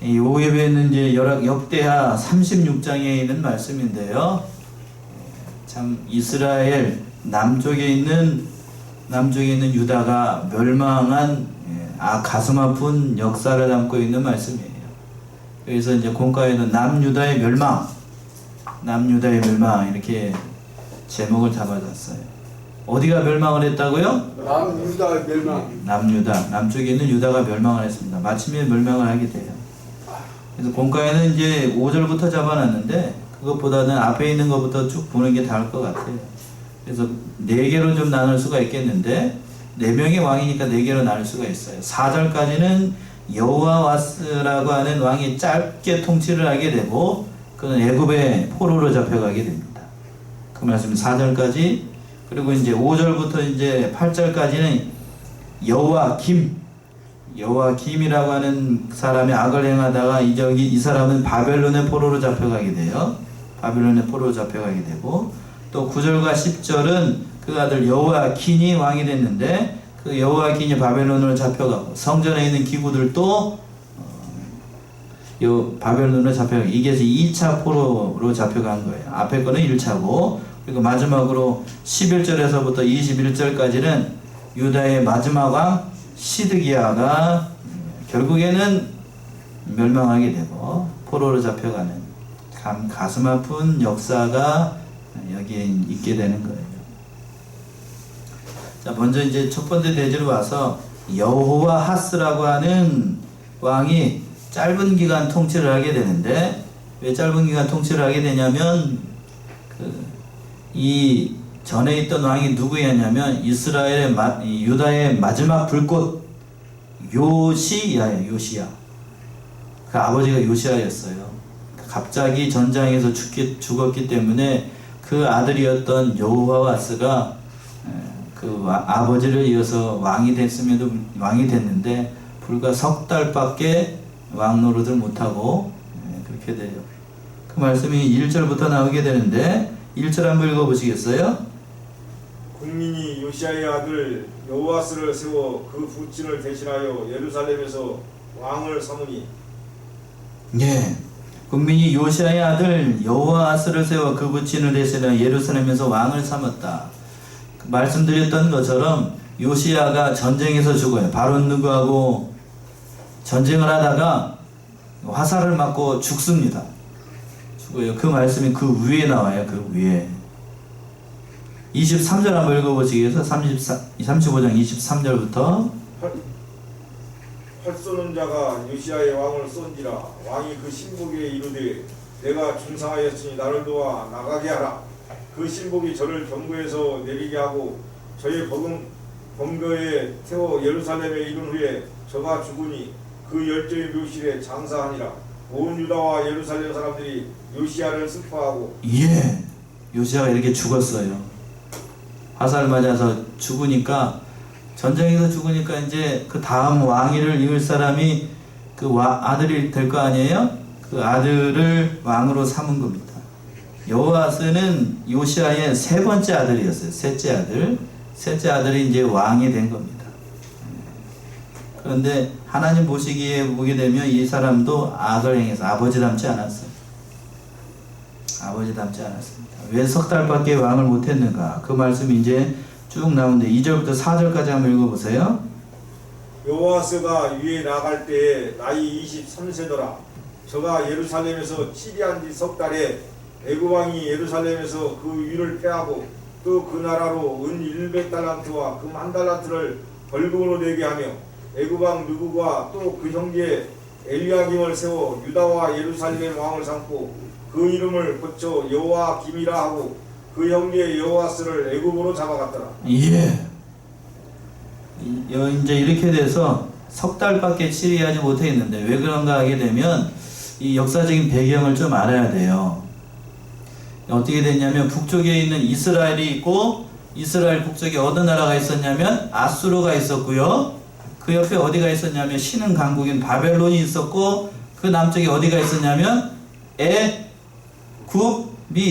이 5회는 이제 역대하 36장에 있는 말씀인데요. 참 이스라엘 남쪽에 있는 유다가 멸망한 가슴 아픈 역사를 담고 있는 말씀이에요. 그래서 이제 본가에는 남유다의 멸망 이렇게 제목을 잡아줬어요. 어디가 멸망을 했다고요? 남유다의 멸망. 남쪽에 있는 유다가 멸망을 했습니다. 마침내 멸망을 하게 돼요. 그래서 본가에는 이제 5절부터 잡아놨는데 그것보다는 앞에 있는 것부터 쭉 보는 게 나을 것 같아요. 그래서 4개로 좀 나눌 수가 있겠는데 4명의 왕이니까 4개로 나눌 수가 있어요. 4절까지는 여호와스라고 하는 왕이 짧게 통치를 하게 되고 그는 애굽의 포로로 잡혀가게 됩니다. 그 말씀 4절까지. 그리고 이제 5절부터 이제 8절까지는 여호와김이라고 하는 사람이 악을 행하다가 이 사람은 바벨론의 포로로 잡혀가게 돼요. 되고 또 9절과 10절은 그 아들 여호야킨이 왕이 됐는데 그 여호야킨이 바벨론으로 잡혀가고 성전에 있는 기구들도 바벨론으로 잡혀가고 이게 2차 포로로 잡혀간 거예요. 앞에 거는 1차고 그리고 마지막으로 11절에서부터 21절까지는 유다의 마지막 왕 시드기야가 결국에는 멸망하게 되고 포로로 잡혀가는 가슴 아픈 역사가 여기에 있게 되는 거예요. 자, 먼저 이제 첫 번째 대지로 와서 여호와하스라고 하는 왕이 짧은 기간 통치를 하게 되는데 왜 짧은 기간 통치를 하게 되냐면 이 전에 있던 왕이 누구였냐면 유다의 마지막 불꽃 요시야예요. 그 아버지가 요시야였어요. 갑자기 전장에서 죽었기 때문에 그 아들이었던 여호와스가 그 아버지를 이어서 왕이 됐는데 불과 석 달밖에 왕 노릇을 못하고 그렇게 돼요. 그 말씀이 1절부터 나오게 되는데 1절 한번 읽어보시겠어요? 국민이 요시야의 아들 여호와스를 세워 그 부친을 대신하여 예루살렘에서 왕을 삼으니 예. 국민이 요시야의 아들 여호와스를 세워 그 부친을 대신하여 예루살렘에서 왕을 삼았다. 말씀드렸던 것처럼 요시야가 전쟁에서 죽어요. 바론 누구하고 전쟁을 하다가 화살을 맞고 죽습니다. 죽어요. 그 말씀이 그 위에 나와요. 그 위에 23절 한번 읽어보시겠어요? 35장 23절부터 활 쏘는 자가 요시야의 왕을 쏜지라 왕이 그 신복에게 이르되 내가 중상하였으니 나를 도와 나가게 하라. 그 신복이 저를 경고에서 내리게 하고 저의 범거에 태워 예루살렘에 이른 후에 저가 죽으니 그 열조의 묘실에 장사하니라. 온 유다와 예루살렘 사람들이 요시야를 슬퍼하고 예, 요시야가 이렇게 죽었어요. 화살 맞아서 죽으니까 전쟁에서 죽으니까 이제 그 다음 왕위를 이을 사람이 그 아들이 될 거 아니에요? 그 아들을 왕으로 삼은 겁니다. 여호와스는 요시야의 세 번째 아들이었어요. 셋째 아들이 이제 왕이 된 겁니다. 그런데 하나님 보시기에 보게 되면 이 사람도 악을 행해서 아버지 닮지 않았습니다. 왜 석 달밖에 왕을 못했는가? 그 말씀이 이제 쭉 나오는데 2절부터 4절까지 한번 읽어보세요. 여호와스가 위에 나갈 때에 나이 23세더라. 저가 예루살렘에서 치리한 지 석 달에 애굽 왕이 예루살렘에서 그 위를 패하고 또 그 나라로 은 100달란트와 금 1달란트를 벌금으로 내게 하며 애굽 왕 누구가 또 그 형제 엘리야김을 세워 유다와 예루살렘 왕을 삼고 그 이름을 고쳐 여호와김이라 하고 그 형제 여호와스를 애굽으로 잡아갔더라. 예. 이제 이렇게 돼서 석 달밖에 치리하지 못했는데 왜 그런가 하게 되면 이 역사적인 배경을 좀 알아야 돼요. 어떻게 됐냐면 북쪽에 있는 이스라엘이 있고 이스라엘 북쪽에 어느 나라가 있었냐면 아수르가 있었고요. 그 옆에 어디가 있었냐면 신흥 강국인 바벨론이 있었고 그 남쪽에 어디가 있었냐면 애굽이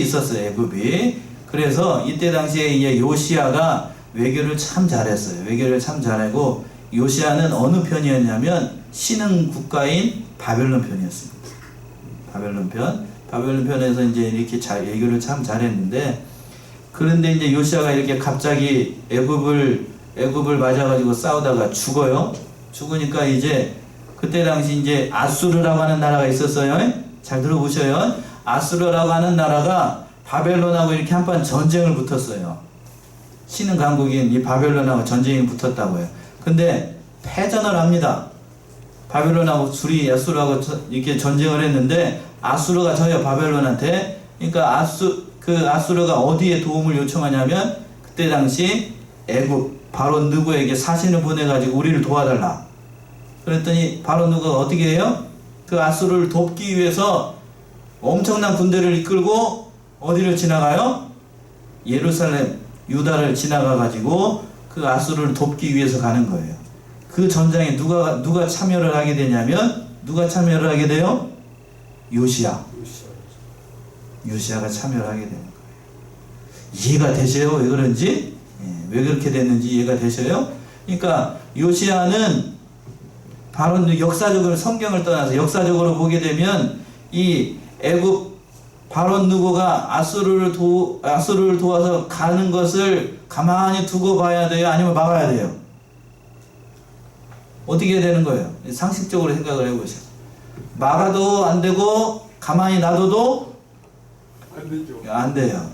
있었어요. 애굽이. 그래서 이때 당시에 이제 요시야가 외교를 참 잘했어요. 외교를 참 잘하고 요시야는 어느 편이었냐면 신흥 국가인 바벨론 편이었습니다. 바벨론 편. 바벨론 편에서 이제 이렇게 예교를 참 잘했는데, 그런데 이제 요시아가 이렇게 갑자기 애굽을 맞아가지고 싸우다가 죽어요. 죽으니까 이제 그때 당시 이제 아수르라고 하는 나라가 있었어요. 잘 들어보셔요. 아수르라고 하는 나라가 바벨론하고 이렇게 한판 전쟁을 붙었어요. 신은 강국인 이 바벨론하고 전쟁이 붙었다고요. 근데 패전을 합니다. 바벨론하고 둘이 아수르하고 이렇게 전쟁을 했는데 아수르가 져요, 바벨론한테. 그러니까 아수르가 어디에 도움을 요청하냐면 그때 당시 애굽 바로 느고에게 사신을 보내가지고 우리를 도와달라. 그랬더니 바로 느고가 어떻게 해요? 그 아수르를 돕기 위해서 엄청난 군대를 이끌고 어디를 지나가요? 예루살렘, 유다를 지나가가지고 그 아수르를 돕기 위해서 가는 거예요. 그 전장에 누가 참여를 하게 되냐면, 누가 참여를 하게 돼요? 요시아가 참여를 하게 되는 거예요. 이해가 되세요? 왜 그런지? 왜 그렇게 됐는지 이해가 되셔요? 그러니까 요시아는 바로 역사적으로, 성경을 떠나서 역사적으로 보게 되면 이 애굽 바론 느고가 아수르를 도와서 가는 것을 가만히 두고 봐야 돼요? 아니면 막아야 돼요? 어떻게 해야 되는 거예요? 상식적으로 생각을 해보세요. 막아도 안 되고 가만히 놔둬도 안 되죠. 안 돼요.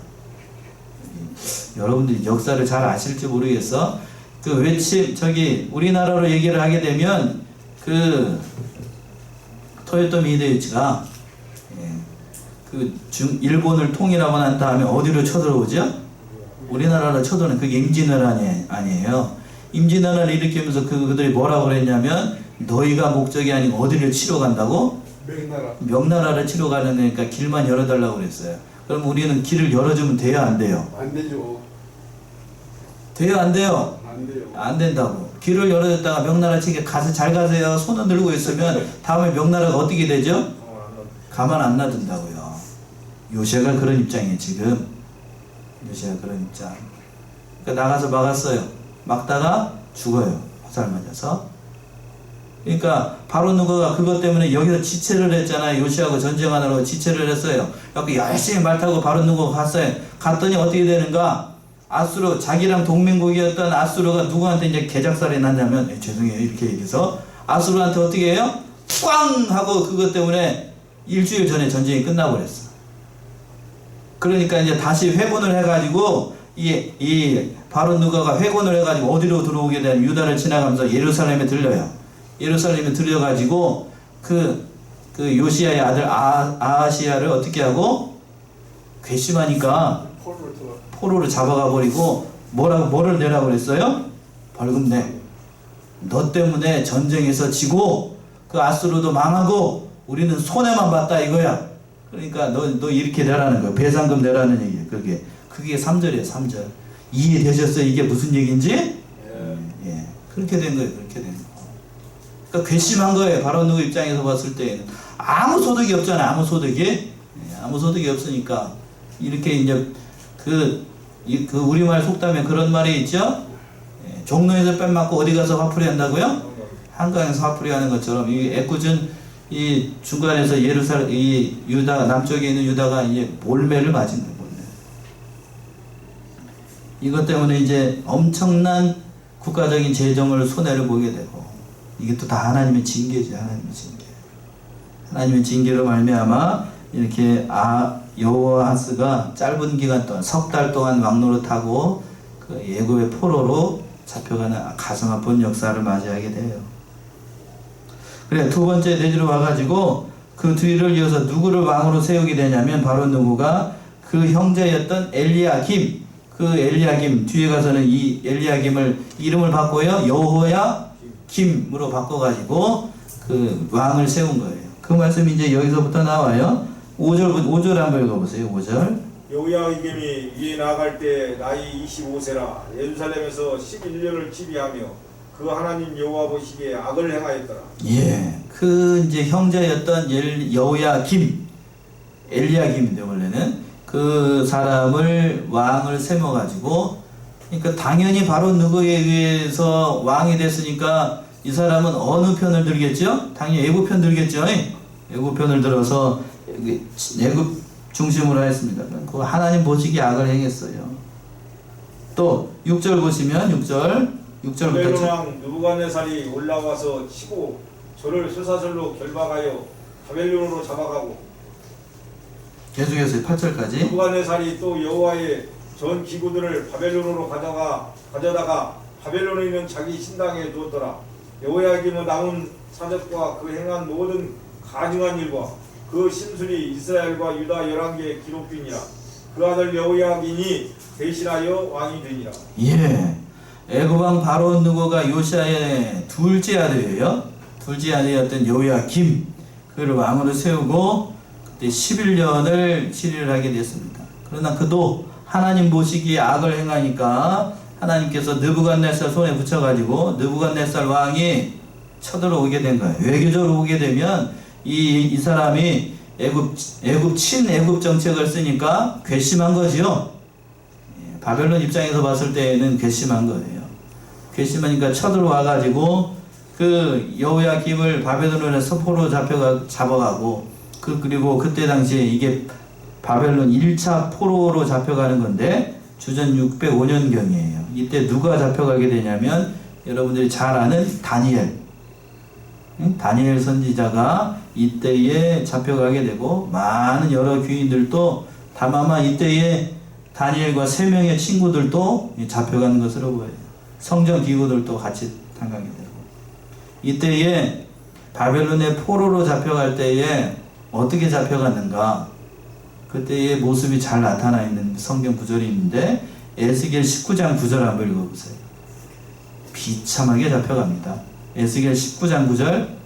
여러분들이 역사를 잘 아실지 모르겠어. 그 외침 우리나라로 얘기를 하게 되면 그 토요토미 히데요시가 일본을 통일하고 난 다음에 어디로 쳐들어오죠? 우리나라로 쳐들어오는 그게 임진왜란 아니에요. 임진왜란을 일으키면서 그들이 뭐라고 그랬냐면, 너희가 목적이 아니고 어디를 치러 간다고? 명나라를 치러 가는 데니까 길만 열어달라고 그랬어요. 그럼 우리는 길을 열어주면 돼요, 안 돼요? 안 되죠. 돼요, 안 돼요? 안 돼요. 안 된다고. 길을 열어줬다가 명나라 측에 가서 잘 가세요 손을 들고 있으면 다음에 명나라가 어떻게 되죠? 가만 안 놔둔다고요. 요시아가 그런 입장이에요, 지금. 요시아가 그런 입장. 그러니까 나가서 막았어요. 막다가 죽어요, 화살 맞아서. 그러니까 바로 누가가 그것 때문에 여기서 지체를 했잖아요. 요시아하고 전쟁하느라고 지체를 했어요. 그래서 열심히 말 타고 바로 누가가 갔어요. 갔더니 어떻게 되는가? 아수르, 자기랑 동맹국이었던 아수르가 누구한테 이제 개작살이 났냐면, 죄송해요 이렇게 얘기해서, 아수르한테 어떻게 해요? 꽝 하고 그것 때문에 일주일 전에 전쟁이 끝나고 그랬어. 그러니까 이제 다시 회군을 해가지고 이 바로 누가가 회군을 해가지고 어디로 들어오게 되면 유다를 지나가면서 예루살렘에 들려요. 예루살렘에 들려가지고 그 요시아의 아들 아하시야를 어떻게 하고, 괘씸하니까 포로를 잡아가 버리고 뭐를 내라고 그랬어요? 벌금 내. 너 때문에 전쟁에서 지고 그 아수르도 망하고 우리는 손해만 봤다 이거야. 그러니까 너 이렇게 내라는 거야. 배상금 내라는 얘기예요. 그게 3절이에요. 3절. 이해되셨어요? 이게 무슨 얘기인지? 예. 그렇게 된 거예요. 그렇게 된 거. 그러니까 괘씸한 거예요. 바로 누구 입장에서 봤을 때는 아무 소득이 없잖아요. 아무 소득이. 아무 소득이 없으니까 이렇게 이제 그 우리말 속담에 그런 말이 있죠. 종로에서 뺨 맞고 어디 가서 화풀이 한다고요? 한강에서 화풀이 하는 것처럼 이 애꿎은 이 중간에서 이 유다 남쪽에 있는 유다가 이제 몰매를 맞은 거예요. 몰매. 이것 때문에 이제 엄청난 국가적인 재정을 손해를 보게 되고, 이게 또 다 하나님의 징계죠. 하나님의 징계. 하나님의 징계로 말미암아 이렇게 여호아하스가 짧은 기간 동안 석 달 동안 왕노릇하고 그 애굽의 포로로 잡혀가는 가슴 아픈 역사를 맞이하게 돼요. 그래, 두 번째 대지로 와가지고 그 뒤를 이어서 누구를 왕으로 세우게 되냐면, 바로 누구가 그 형제였던 엘리야김, 그 엘리야김 뒤에 가서는 이 엘리야김을 이름을 바꿔요. 여호야김으로 바꿔가지고 그 왕을 세운 거예요. 그 말씀이 이제 여기서부터 나와요. 5절 한번 읽어보세요. 5절. 여호야김이 위에 나갈 때 나이 25세라 예루살렘에서 11년을 지배하며 그 하나님 여호와 보시기에 악을 행하였더라. 예, 그 이제 형제였던 여호야김, 엘리야김인데 원래는 그 사람을 왕을 세워가지고, 그러니까 당연히 바로 누구에 의해서 왕이 됐으니까 이 사람은 어느 편을 들겠죠? 당연히 애굽 편 들겠죠? 애굽 편을 들어서 애굽 중심으로 했습니다. 그 하나님 보시기에 악을 행했어요. 또 6절 보시면 6절부터 바벨론 왕 느부갓네살이 올라와서 치고 저를 쇠사슬로 결박하여 바벨론으로 잡아가고 계속해서 8절까지 느부갓네살이 또 여호와의 전 기구들을 바벨론으로 가져다가 바벨론에 있는 자기 신당에 두었더라. 여호야김의 남은 사적과 그 행한 모든 가증한 일과 그 심술이 이스라엘과 유다 11개의 기록되니라. 그 아들 여호야긴이 대신하여 왕이 되니라. 예, 애굽 왕 바로 느고가 요시아의 둘째 아들이에요. 둘째 아들이었던 여호야김 그를 왕으로 세우고 그때 11년을 치리를 하게 됐습니다. 그러나 그도 하나님 보시기에 악을 행하니까 하나님께서 느부갓네살 손에 붙여가지고 느부갓네살 왕이 쳐들어오게 된 거예요. 외교적으로 오게 되면 이 사람이 애굽 친애굽 정책을 쓰니까 괘씸한 거지요. 바벨론 입장에서 봤을 때에는 괘씸한 거예요. 괘씸하니까 쳐들어와가지고 그 여호야김을 바벨론에서 포로 잡아가고 그리고 그때 당시에 이게 바벨론 1차 포로로 잡혀가는 건데 주전 605년경이에요. 이때 누가 잡혀가게 되냐면 여러분들이 잘 아는 다니엘 선지자가 이때에 잡혀가게 되고 많은 여러 귀인들도 다마마 이때에 다니엘과 3명의 친구들도 잡혀가는 것으로 보여요. 성전 기구들도 같이 당하게 되고 이때에 바벨론의 포로로 잡혀갈 때에 어떻게 잡혀갔는가 그때의 모습이 잘 나타나 있는 성경 구절이 있는데 에스겔 19장 9절 한번 읽어보세요. 비참하게 잡혀갑니다. 에스겔 19장 9절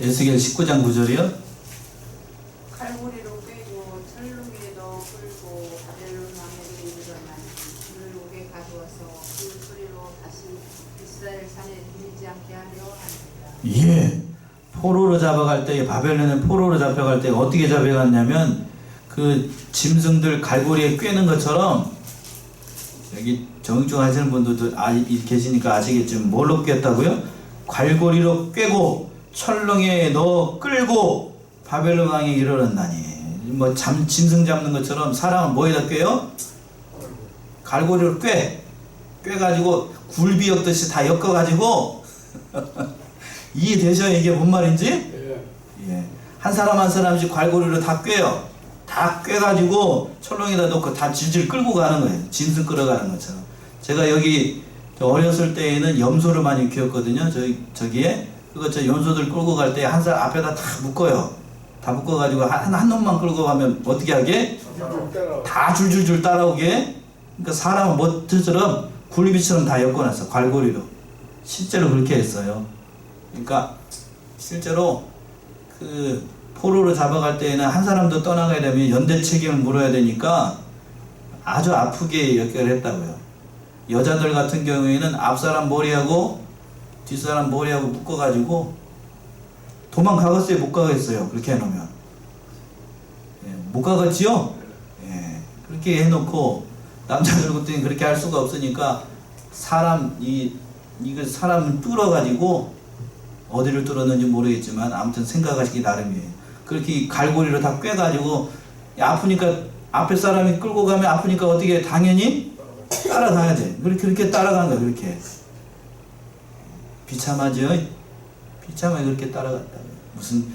에스겔 19장 9절이요. 칼고리로 꿰고 철루기에도 끌고 바벨론 왕에게 이르렀나니 그를 옥에 가두어서 그 소리로 다시 이스라엘 산에 들리지 않게 하려 합니다. 예, 포로로 잡아갈 때 바벨론에 포로로 잡혀갈 때 어떻게 잡혀갔냐면 그 짐승들 갈고리에 꿰는 것처럼 여기 정육종 하시는 분들도 계시니까 아시겠지만 뭘로 꿰었다고요? 갈고리로 꿰고 철렁에 넣어 끌고 바벨론 왕에 이르렀나니 뭐 짐승 잡는 것처럼 사람은 뭐에다 꿰요? 갈고리로 꿰가지고 굴비 엮듯이 다 엮어가지고 이해되셔요? 이게 뭔 말인지? 예. 한 사람 한 사람씩 갈고리로 다 꿰요. 다 꿰가지고 철렁에다 놓고 다 질질 끌고 가는 거예요. 짐승 끌어가는 것처럼. 제가 여기 어렸을 때에는 염소를 많이 키웠거든요. 저기에. 그거 저 염소들 끌고 갈 때 한 사람 앞에다 다 묶어요. 다 묶어가지고 한 놈만 끌고 가면 어떻게 하게? 다 줄줄줄 따라오게. 그러니까 사람은 뭐처럼 굴비처럼 다 엮어놨어. 갈고리로. 실제로 그렇게 했어요. 그러니까 실제로 그 포로로 잡아갈 때에는 한 사람도 떠나가야 되면 연대 책임을 물어야 되니까 아주 아프게 역결했다고요. 여자들 같은 경우에는 앞사람 머리하고 뒷사람 머리하고 묶어가지고 도망가겠어요? 못 가겠어요? 그렇게 해놓으면. 예, 못 가겠지요? 예, 그렇게 해놓고 남자들 같은 경우는 그렇게 할 수가 없으니까 이거 사람을 뚫어가지고 어디를 뚫었는지 모르겠지만 아무튼 생각하시기 나름이에요. 그렇게 갈고리로 다 꿰가지고 아프니까 앞에 사람이 끌고 가면 아프니까 어떻게 당연히 따라가야지. 그렇게 따라간 거야. 그렇게 비참하죠. 비참하게 그렇게 따라갔다. 무슨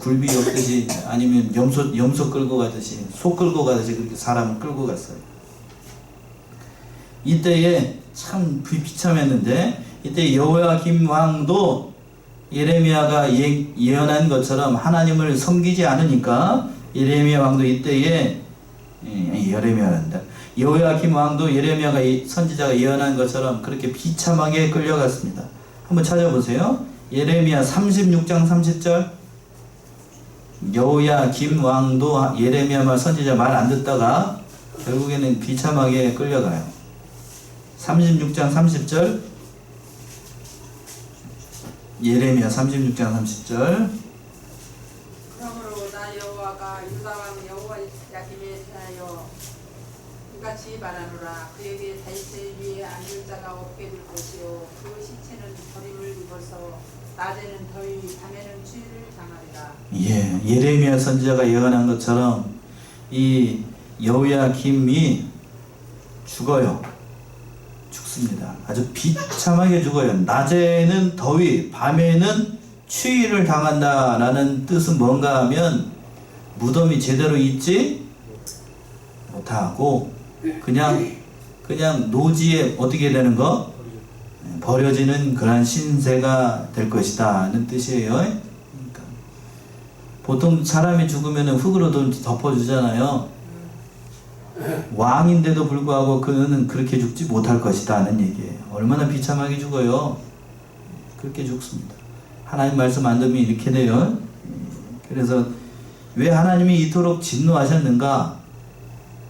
굴비 엮듯이 아니면 염소 끌고 가듯이 소 끌고 가듯이 그렇게 사람을 끌고 갔어요. 이때에 참 비참했는데 이때 여호야김 왕도 예레미야가 예언한 것처럼 하나님을 섬기지 않으니까 예레미야 왕도 이때에 예레미야란다. 여호야김 왕도 예레미야가 선지자가 예언한 것처럼 그렇게 비참하게 끌려갔습니다. 한번 찾아보세요. 예레미야 36장 30절. 여호야김 왕도 예레미야 말 선지자 말 안 듣다가 결국에는 비참하게 끌려가요. 36장 30절. 예레미야 36장 30절. 그러므로 나 여호와가 유다 왕 여호야김에 대하여 이같이 말하노라. 그에게 다윗의 위에 앉을 자가 없게 될 것이요 그 시체는 버림을 입어서 낮에는 더위 밤에는 추위를 당하리라. 예, 예레미야 선지자가 예언한 것처럼 이 여호야김이 죽어요. 죽습니다. 아주 비참하게 죽어요. 낮에는 더위, 밤에는 추위를 당한다라는 뜻은 뭔가 하면 무덤이 제대로 있지 못하고 그냥 노지에 어떻게 되는 거? 버려지는 그러한 신세가 될 것이다는 뜻이에요. 그러니까 보통 사람이 죽으면 흙으로 덮어주잖아요. 왕인데도 불구하고 그는 그렇게 죽지 못할 것이다는 얘기예요. 얼마나 비참하게 죽어요. 그렇게 죽습니다. 하나님 말씀 안 듣면 이렇게 돼요. 그래서 왜 하나님이 이토록 진노하셨는가?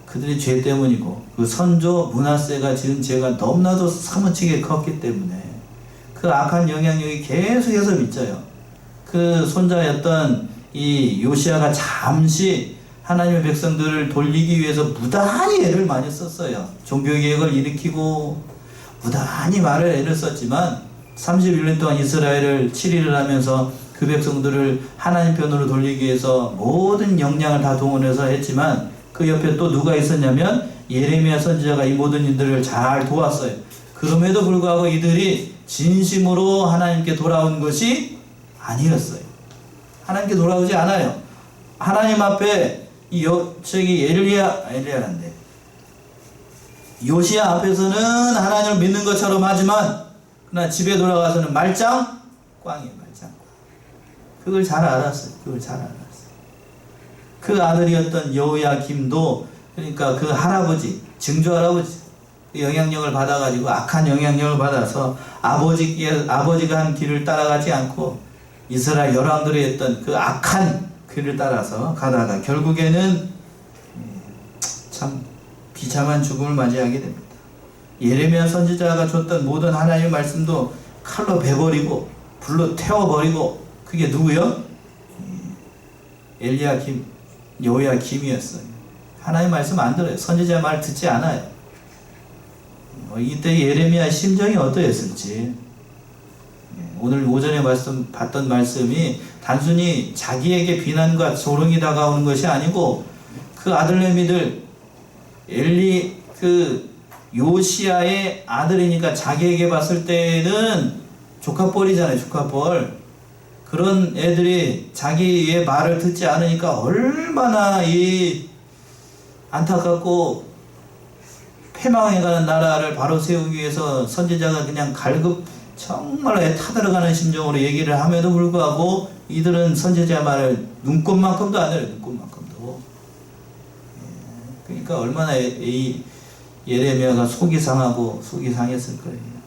그들의 죄 때문이고 그 선조 므낫세가 지은 죄가 너무나도 사무치게 컸기 때문에 그 악한 영향력이 계속해서 미쳐요. 그 손자였던 이 요시야가 잠시 하나님의 백성들을 돌리기 위해서 무단히 애를 많이 썼어요. 종교개혁을 일으키고 무단히 말을 애를 썼지만 31년 동안 이스라엘을 치리를 하면서 그 백성들을 하나님 편으로 돌리기 위해서 모든 역량을 다 동원해서 했지만 그 옆에 또 누가 있었냐면 예레미야 선지자가 이 모든 일들을 잘 도왔어요. 그럼에도 불구하고 이들이 진심으로 하나님께 돌아온 것이 아니었어요. 하나님께 돌아오지 않아요. 하나님 앞에 엘리야란데 요시야 앞에서는 하나님을 믿는 것처럼 하지만 그러나 집에 돌아가서는 말짱 꽝이에요. 말짱. 그걸 잘 알았어요. 그 아들이었던 여호야김도 그러니까 그 할아버지, 증조 할아버지 그 영향력을 받아가지고 악한 영향력을 받아서 아버지가 한 길을 따라가지 않고 이스라엘 열왕들이 했던 그 악한 길을 따라서 가다가 결국에는 참 비참한 죽음을 맞이하게 됩니다. 예레미야 선지자가 줬던 모든 하나님의 말씀도 칼로 베버리고 불로 태워버리고 그게 누구요? 여호야김이었어요. 하나님 말씀 안 들어요. 선지자 말 듣지 않아요. 이때 예레미야 심정이 어떠했을지 오늘 오전에 봤던 말씀이 단순히 자기에게 비난과 조롱이 다가오는 것이 아니고 그 아들내미들 요시야의 아들이니까 자기에게 봤을 때는 조카뻘이잖아요. 조카뻘. 그런 애들이 자기의 말을 듣지 않으니까 얼마나 안타깝고 패망해가는 나라를 바로 세우기 위해서 선지자가 그냥 정말 타들어가는 심정으로 얘기를 함에도 불구하고 이들은 선지자 말을 눈꼽만큼도 안 해요. 눈꼽만큼도. 그러니까 얼마나 예레미야가 속이 상했을 거예요.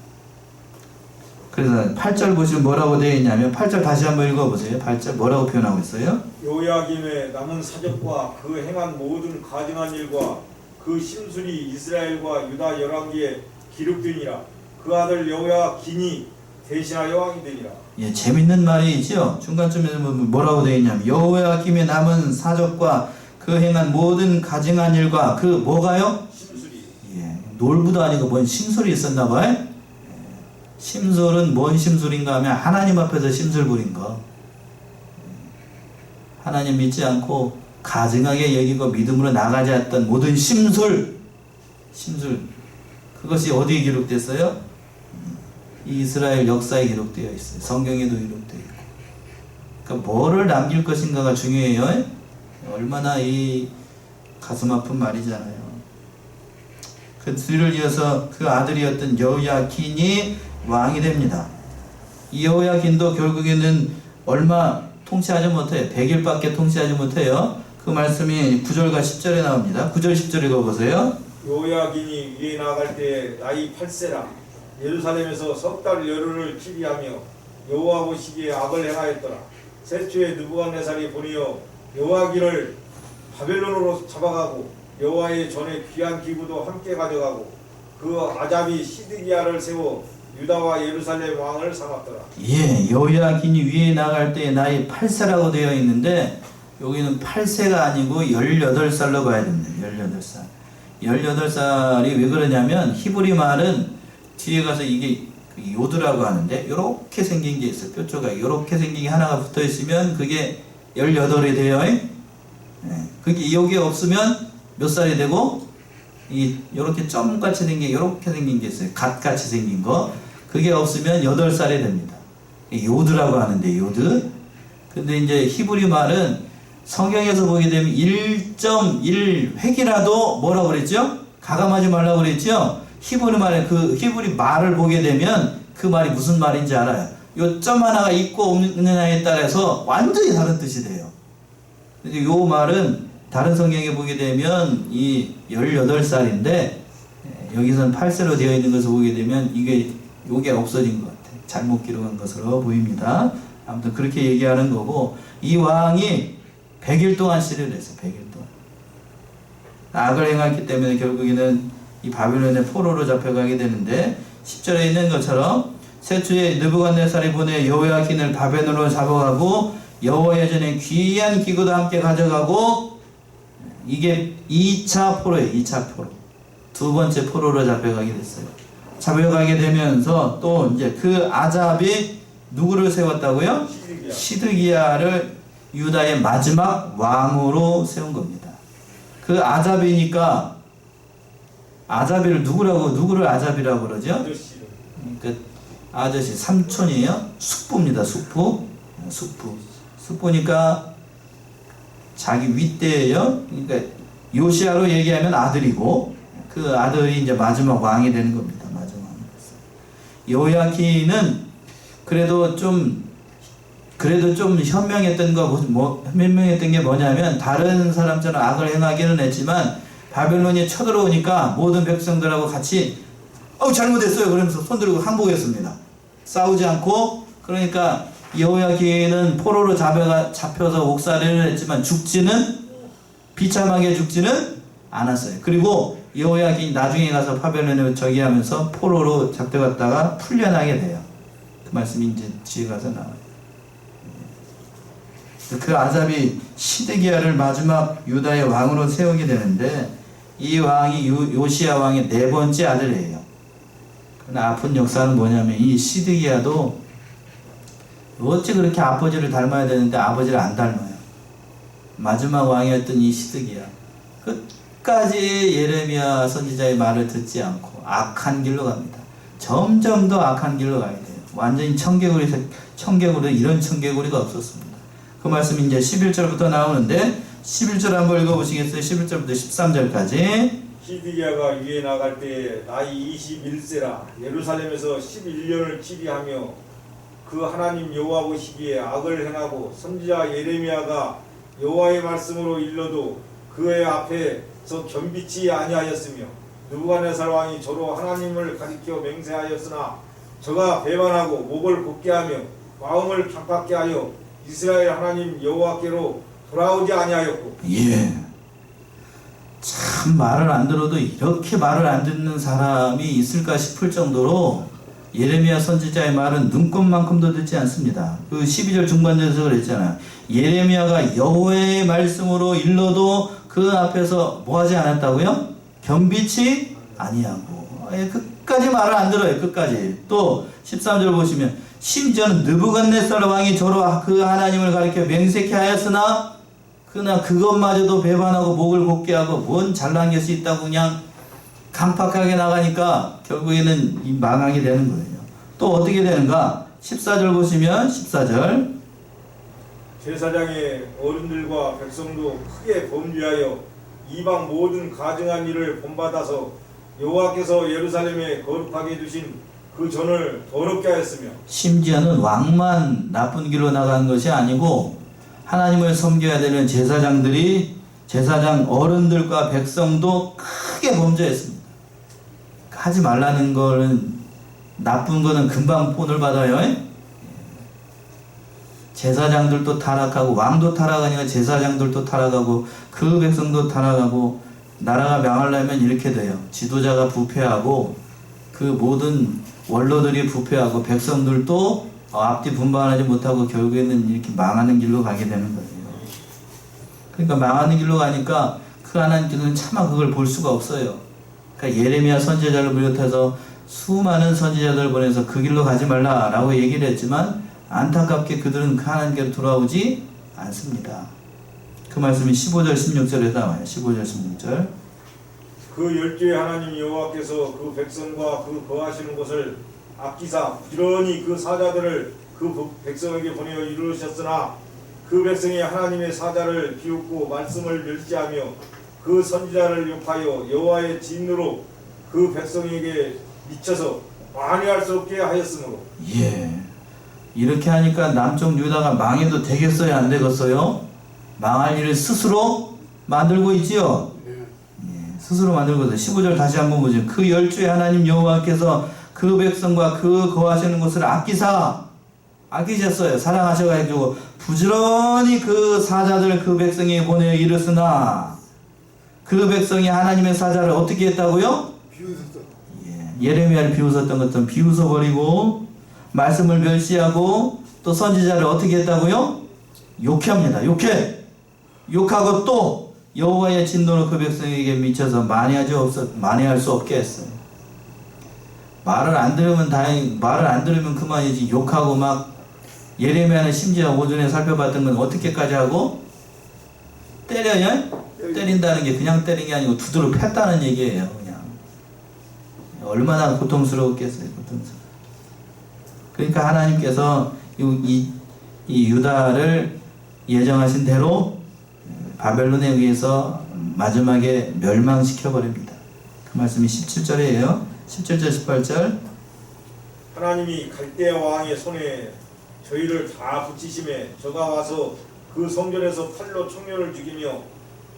그래서 8절 보시면 뭐라고 되어 있냐면 8절 다시 한번 읽어보세요. 8절 뭐라고 표현하고 있어요? 여호야김의 남은 사적과 그 행한 모든 가증한 일과 그 심술이 이스라엘과 유다 열왕기에 기록되니라. 그 아들 여호야긴이 대신하여 왕이 되니라. 예, 재밌는 말이 있죠. 중간쯤에 뭐라고 되어 있냐면 여호야김의 남은 사적과 그 행한 모든 가증한 일과 그 뭐가요? 심술이. 예, 놀부도 아니고 뭔 심술이 있었나 봐요. 심술은 뭔 심술인가 하면 하나님 앞에서 심술 부린 거. 하나님 믿지 않고 가증하게 여기고 믿음으로 나가지 않던 모든 심술 그것이 어디에 기록됐어요? 이 이스라엘 역사에 기록되어 있어요. 성경에도 기록되어 있고. 그러니까 뭐를 남길 것인가가 중요해요. 얼마나 가슴 아픈 말이잖아요. 그 뒤를 이어서 그 아들이었던 여호야긴이 왕이 됩니다. 이 여호야긴도 결국에는 얼마 통치하지 못해요. 100일밖에 통치하지 못해요. 그 말씀이 9절과 10절에 나옵니다. 9절 10절 읽어보세요. 여호야긴이 위에 나갈 때 나이 8세라 예루살렘에서 석 달 열흘을 치리하며 여호와 보시기에 악을 행하였더라. 셋째에 느부갓네살이 보내어 여호야긴을 바벨론으로 잡아가고 여호와의 전에 귀한 기구도 함께 가져가고 그 아잡이 시드기야를 세워 유다와 예루살렘 왕을 삼았더라. 예, 여호야긴이 위에 나갈 때 나이 8세라고 되어 있는데 여기는 8세가 아니고 18살로 봐야 됩니다. 18살. 18살이 왜 그러냐면 히브리 말은 뒤에 가서 이게 요드라고 하는데 요렇게 생긴 게 있어요. 뼈 조각이 요렇게 생긴 게 하나가 붙어 있으면 그게 18이 돼요. 예. 그게 여기 없으면 몇 살이 되고 요렇게 점같이 생긴 요렇게 생긴 게 있어요. 갓같이 생긴 거. 그게 없으면 8살이 됩니다. 요드라고 하는데 요드. 근데 이제 히브리 말은 성경에서 보게 되면 1.1획이라도 뭐라고 그랬죠? 가감하지 말라고 그랬죠? 히브리 말을 보게 되면 그 말이 무슨 말인지 알아요. 요 점 하나가 있고 없느냐에 따라서 완전히 다른 뜻이 돼요. 근데 요 말은 다른 성경에 보게 되면 이 18살인데 여기서는 8세로 되어 있는 것을 보게 되면 요게 없어진 것 같아요. 잘못 기록한 것으로 보입니다. 아무튼 그렇게 얘기하는 거고, 이 왕이 100일 동안 시를 했어요. 100일 동안. 악을 행했기 때문에 결국에는 이 바빌론의 포로로 잡혀가게 되는데 10절에 있는 것처럼 셋주에 느부갓네살이 보내 여호야긴을 바벨론으로 잡아가고 여호와의 전에 귀한 기구도 함께 가져가고, 이게 2차 포로예요. 2차 포로. 두 번째 포로로 잡혀가게 됐어요. 잡혀가게 되면서 또 이제 그 아잡이 누구를 세웠다고요? 시드기야를 유다의 마지막 왕으로 세운 겁니다. 그 아잡이니까 아잡이를 누구를 아잡이라고 그러죠? 그러니까 아저씨 삼촌이에요. 숙부입니다. 숙부니까 자기 윗대예요. 그러니까 요시아로 얘기하면 아들이고, 그 아들이 이제 마지막 왕이 되는 겁니다. 마지막 왕이 됐어요. 여호야긴은 그래도 좀 현명했던 게 뭐냐면, 다른 사람처럼 악을 행하기는 했지만 바벨론이 쳐들어오니까 모든 백성들하고 같이 잘못했어요 그러면서 손들고 항복했습니다. 싸우지 않고. 그러니까 여호야긴은 포로로 잡혀서 옥살이를 했지만 비참하게 죽지는 않았어요. 그리고 여호야긴이 나중에 가서 바벨론에 저기하면서 포로로 잡혀갔다가 풀려나게 돼요. 그 말씀이 이제 뒤에 가서 나와요. 그 아잡이 시드기야를 마지막 유다의 왕으로 세우게 되는데, 이 왕이 요시야 왕의 4번째 아들이에요. 그러나 아픈 역사는 뭐냐면, 이 시드기야도 어찌 그렇게 아버지를 닮아야 되는데 아버지를 안 닮아요. 마지막 왕이었던 이 시드기야 끝까지 예레미야 선지자의 말을 듣지 않고 악한 길로 갑니다. 점점 더 악한 길로 가야 돼요. 완전히 청개구리 이런 청개구리가 없었습니다. 그 말씀이 이제 11절부터 나오는데, 11절 한번 읽어보시겠어요? 11절부터 13절까지. 시드기야가 위에 나갈 때 나이 21세라 예루살렘에서 11년을 치리하며 그 하나님 여호와 보시기에 악을 행하고 선지자 예레미야가 여호와의 말씀으로 일러도 그의 앞에서 겸비치 아니하였으며, 느부갓네살 왕이 저로 하나님을 가리켜 맹세하였으나 저가 배반하고 목을 굳게 하며 마음을 강팍게 하여 이스라엘 하나님 여호와께로 돌아오지 아니하였고. 예. 참 말을 안 들어도 이렇게 말을 안 듣는 사람이 있을까 싶을 정도로 예레미야 선지자의 말은 눈꼽만큼도 듣지 않습니다. 그 12절 중반절에서 그랬잖아요. 예레미야가 여호와의 말씀으로 일러도 그 앞에서 뭐 하지 않았다고요? 겸비치 아니하고. 끝까지 말을 안 들어요. 끝까지. 또 13절 보시면, 심지어는 느부갓네살 왕이 저로 그 하나님을 가리켜 맹세케 하였으나 그러나 그것마저도 배반하고 목을 곧게 하고 뭔 잘난 것이 있다고 그냥 강팍하게 나가니까 결국에는 망하게 되는 거예요. 또 어떻게 되는가? 14절 보시면, 14절 제사장의 어른들과 백성도 크게 범죄하여 이방 모든 가증한 일을 본받아서 여호와께서 예루살렘에 거룩하게 두신 그 전을 더럽게 하였으며, 심지어는 왕만 나쁜 길로 나간 것이 아니고 하나님을 섬겨야 되는 제사장 어른들과 백성도 크게 범죄했습니다. 하지 말라는 거는, 나쁜 거는 금방 본을 받아요. 제사장들도 타락하고 왕도 타락하니까 제사장들도 타락하고 그 백성도 타락하고, 나라가 망하려면 이렇게 돼요. 지도자가 부패하고 그 모든 원로들이 부패하고 백성들도 앞뒤 분반하지 못하고 결국에는 이렇게 망하는 길로 가게 되는 거예요. 그러니까 망하는 길로 가니까 그 하나님께서는 차마 그걸 볼 수가 없어요. 그러니까 예레미야 선지자를 비롯해서 수많은 선지자들을 보내서 그 길로 가지 말라라고 얘기를 했지만 안타깝게 그들은 그 하나님께로 돌아오지 않습니다. 그 말씀이 15절 16절에 나와요. 15절 16절. 그 열조의 하나님 여호와께서 그 백성과 그 거하시는 곳을 아끼사 부지런히 그 사자들을 그 백성에게 보내어 이루셨으나 그 백성이 하나님의 사자를 비웃고 말씀을 멸시하며 그 선지자를 욕하여 여호와의 진노로 그 백성에게 미쳐서 만회할 수 없게 하였으므로. 예. 이렇게 하니까 남쪽 유다가 망해도 되겠어요? 안 되겠어요? 망할 일을 스스로 만들고 있지요? 네. 예, 스스로 만들고 있어요. 15절 다시 한번 보죠. 그 열주의 하나님 여호와께서 그 백성과 그 거하시는 곳을 아끼셨어요. 사랑하셔가지고 부지런히 그 사자들을 그 백성에게 보내어 이르으나 그 백성이 하나님의 사자를 어떻게 했다고요? 비웃었어. 예레미야를 비웃었던 것처럼 비웃어버리고 말씀을 멸시하고 또 선지자를 어떻게 했다고요? 욕합니다. 욕하고 또 여호와의 진노로 그 백성에게 미쳐서 만회할 수 없게 했어요. 말을 안 들으면 그만이지. 욕하고 막 예레미야는 심지어 오전에 살펴봤던 건 어떻게까지 하고 때려요? 때린다는 게 그냥 때린 게 아니고 두드러 팼다는 얘기예요. 그냥 얼마나 고통스러웠겠어요. 그러니까 하나님께서 이 유다를 예정하신 대로 바벨론에 의해서 마지막에 멸망시켜 버립니다. 그 말씀이 17절이에요. 17절 18절. 하나님이 갈대아 왕의 손에 저희를 다 붙이심에 저가 와서 그 성전에서 칼로 청년을 죽이며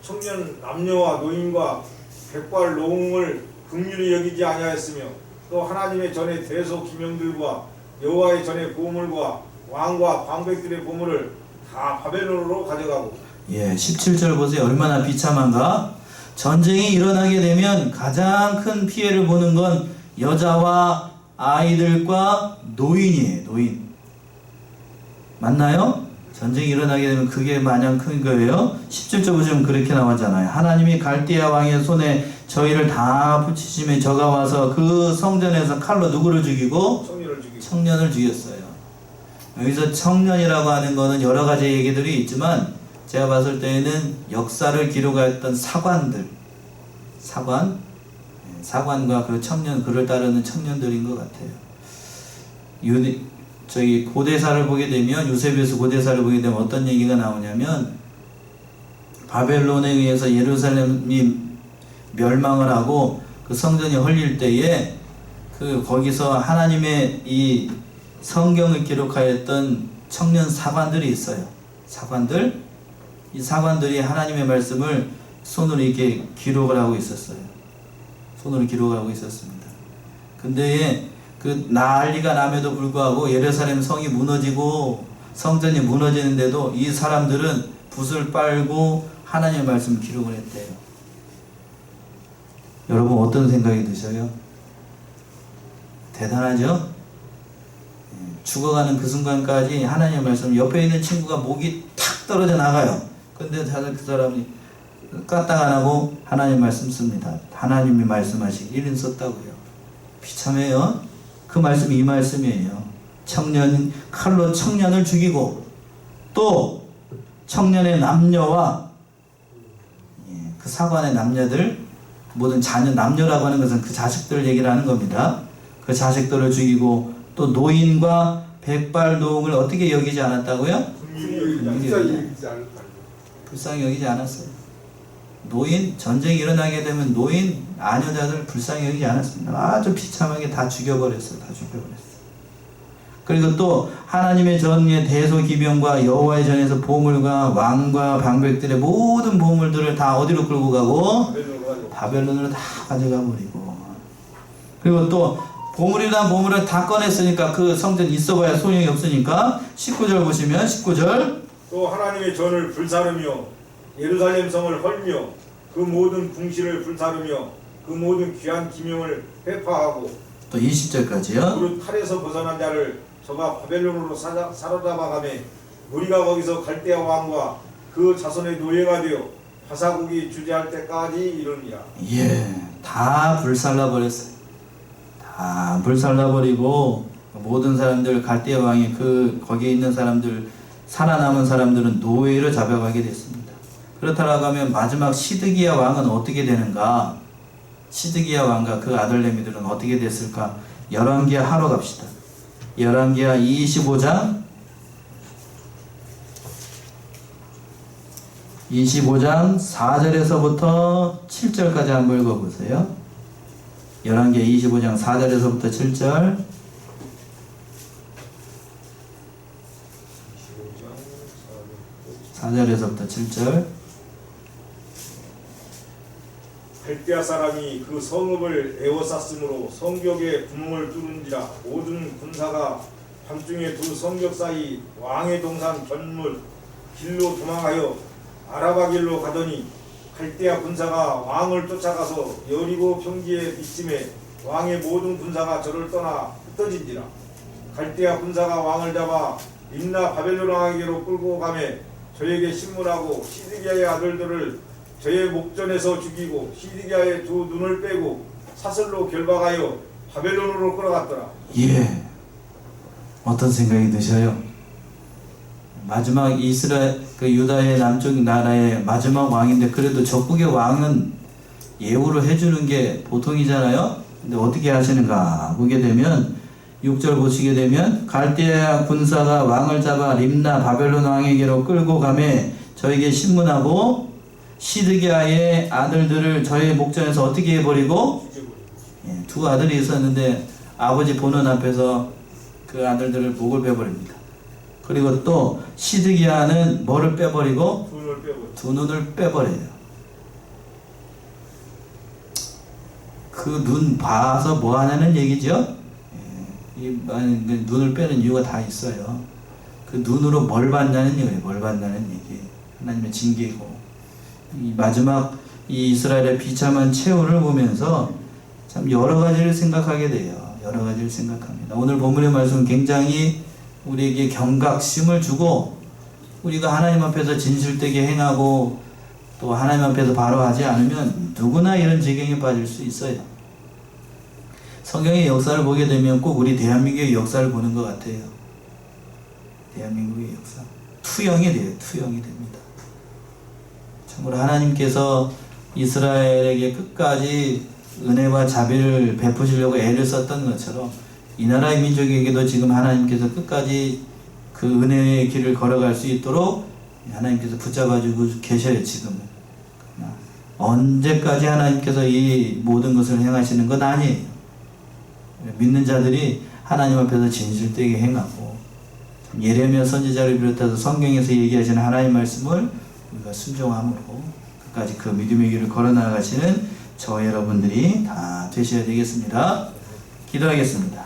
청년 남녀와 노인과 백발 노웅을 긍휼히 여기지 아니하였으며 또 하나님의 전에 대소 기명들과 여호와의 전에 보물과 왕과 방백들의 보물을 다 바벨론으로 가져가고. 예, 17절 보세요. 얼마나 비참한가? 전쟁이 일어나게 되면 가장 큰 피해를 보는 건 여자와 아이들과 노인이에요. 노인. 맞나요? 전쟁이 일어나게 되면 그게 마냥 큰 거예요. 17절 보시면 그렇게 나왔잖아요. 하나님이 갈대아 왕의 손에 저희를 다 붙이시며 저가 와서 그 성전에서 칼로 누구를 죽이고? 청년을 죽였어요. 여기서 청년이라고 하는 거는 여러 가지 얘기들이 있지만 제가 봤을 때에는 역사를 기록했던 사관과 그 청년, 그를 따르는 청년들인 것 같아요. 고대사를 보게 되면, 유세비에서 고대사를 보게 되면 어떤 얘기가 나오냐면, 바벨론에 의해서 예루살렘이 멸망을 하고 그 성전이 헐릴 때에 거기서 하나님의 이 성경을 기록하였던 청년 사관들이 있어요. 이 사관들이 하나님의 말씀을 손으로 이렇게 기록을 하고 있었어요. 손으로 기록을 하고 있었습니다. 근데 그 난리가 남에도 불구하고 예루살렘 성이 무너지고 성전이 무너지는데도 이 사람들은 붓을 빨고 하나님의 말씀을 기록을 했대요. 여러분 어떤 생각이 드셔요? 대단하죠? 죽어가는 그 순간까지 하나님의 말씀, 옆에 있는 친구가 목이 탁 떨어져 나가요. 근데 그 사람이 까딱 안 하고 하나님 말씀 씁니다. 하나님이 말씀하시기 1인 썼다고요. 비참해요. 그 말씀이 이 말씀이에요. 칼로 청년을 죽이고 또 청년의 남녀와 그 사관의 남녀들, 모든 자녀, 남녀라고 하는 것은 그 자식들 얘기를 하는 겁니다. 그 자식들을 죽이고 또 노인과 백발 노웅을 어떻게 여기지 않았다고요? 불쌍히 여기지 않았어요. 노인, 전쟁이 일어나게 되면 노인, 아녀자들 불쌍히 여기지 않았습니다. 아주 비참하게 다 죽여버렸어요. 그리고 또 하나님의 전에 대소기명과 여호와의 전에서 보물과 왕과 방백들의 모든 보물들을 다 어디로 끌고 가고? 바벨론으로 다 가져가 버리고. 그리고 또 보물이란 보물을 다 꺼냈으니까 그 성전 있어봐야 소용이 없으니까 19절 보시면 19절. 또 하나님의 전을 불사르며 예루살렘 성을 헐며 그 모든 궁시를 불사르며 그 모든 귀한 기명을 회파하고 또 20절까지요. 무릇 칼에서 벗어난 자를 저가 바벨론으로 사로잡아가매 우리가 거기서 갈대아 왕과 그 자손의 노예가 되어 화사국이 주재할 때까지 이르니라. 예, 다 불살라버렸어요. 다 불살라버리고 모든 사람들 갈대아 왕이 거기에 있는 사람들 살아남은 사람들은 노예로 잡아가게 됐습니다. 그렇다라고 하면 마지막 시드기야 왕은 어떻게 되는가? 시드기야 왕과 그 아들내미들은 어떻게 됐을까? 열왕기하 하러 갑시다. 열왕기하 25장 4절에서부터 7절까지 한번 읽어보세요. 열왕기하 25장 4절에서부터 7절. 4절에서부터 7절. 갈대아 사람이 그 성읍을 에워쌌으므로 성벽에 구멍을 뚫은지라 모든 군사가 밤중에 두 성벽 사이 왕의 동산 전물 길로 도망하여 아라바 길로 가더니 갈대아 군사가 왕을 쫓아가서 여리고 평지에 비침해 왕의 모든 군사가 저를 떠나 흩어진지라. 갈대아 군사가 왕을 잡아 림나 바벨론 왕에게로 끌고 가매 저에게 신문하고 시드기야의 아들들을 저의 목전에서 죽이고 시드기야의 두 눈을 빼고 사슬로 결박하여 바벨론으로 끌어갔더라. 예. 어떤 생각이 드셔요? 마지막 유다의 남쪽 나라의 마지막 왕인데 그래도 적국의 왕은 예우를 해주는 게 보통이잖아요. 근데 어떻게 하시는가 보게 되면 6절 보시게 되면 갈대아 군사가 왕을 잡아 림나 바벨론 왕에게로 끌고 가매 저에게 신문하고 시드기야의 아들들을 저의 목전에서 어떻게 해버리고, 예, 두 아들이 있었는데 아버지 보는 앞에서 그 아들들을 목을 빼버립니다. 그리고 또 시드기야는 뭐를 빼버리고? 두 눈을 빼버려요. 그 눈 봐서 뭐 하냐는 얘기죠. 예, 이 눈을 빼는 이유가 다 있어요. 그 눈으로 뭘 봤냐는 얘기예요. 뭘 봤냐는 얘기. 하나님의 징계고. 이 마지막 이 이스라엘의 비참한 최후를 보면서 참 여러 가지를 생각하게 돼요. 여러 가지를 생각합니다. 오늘 본문의 말씀은 굉장히 우리에게 경각심을 주고 우리가 하나님 앞에서 진실되게 행하고 또 하나님 앞에서 바로 하지 않으면 누구나 이런 지경에 빠질 수 있어요. 성경의 역사를 보게 되면 꼭 우리 대한민국의 역사를 보는 것 같아요. 대한민국의 역사. 투영이 돼요. 투영이 됩니다. 참으로 하나님께서 이스라엘에게 끝까지 은혜와 자비를 베푸시려고 애를 썼던 것처럼 이 나라의 민족에게도 지금 하나님께서 끝까지 그 은혜의 길을 걸어갈 수 있도록 하나님께서 붙잡아주고 계셔요. 지금은. 언제까지 하나님께서 이 모든 것을 행하시는 건 아니에요. 믿는 자들이 하나님 앞에서 진실되게 행하고 예레미야 선지자를 비롯해서 성경에서 얘기하시는 하나님 말씀을 우리가 순종함으로 끝까지 그 믿음의 길을 걸어나가시는 저 여러분들이 다 되셔야 되겠습니다. 기도하겠습니다.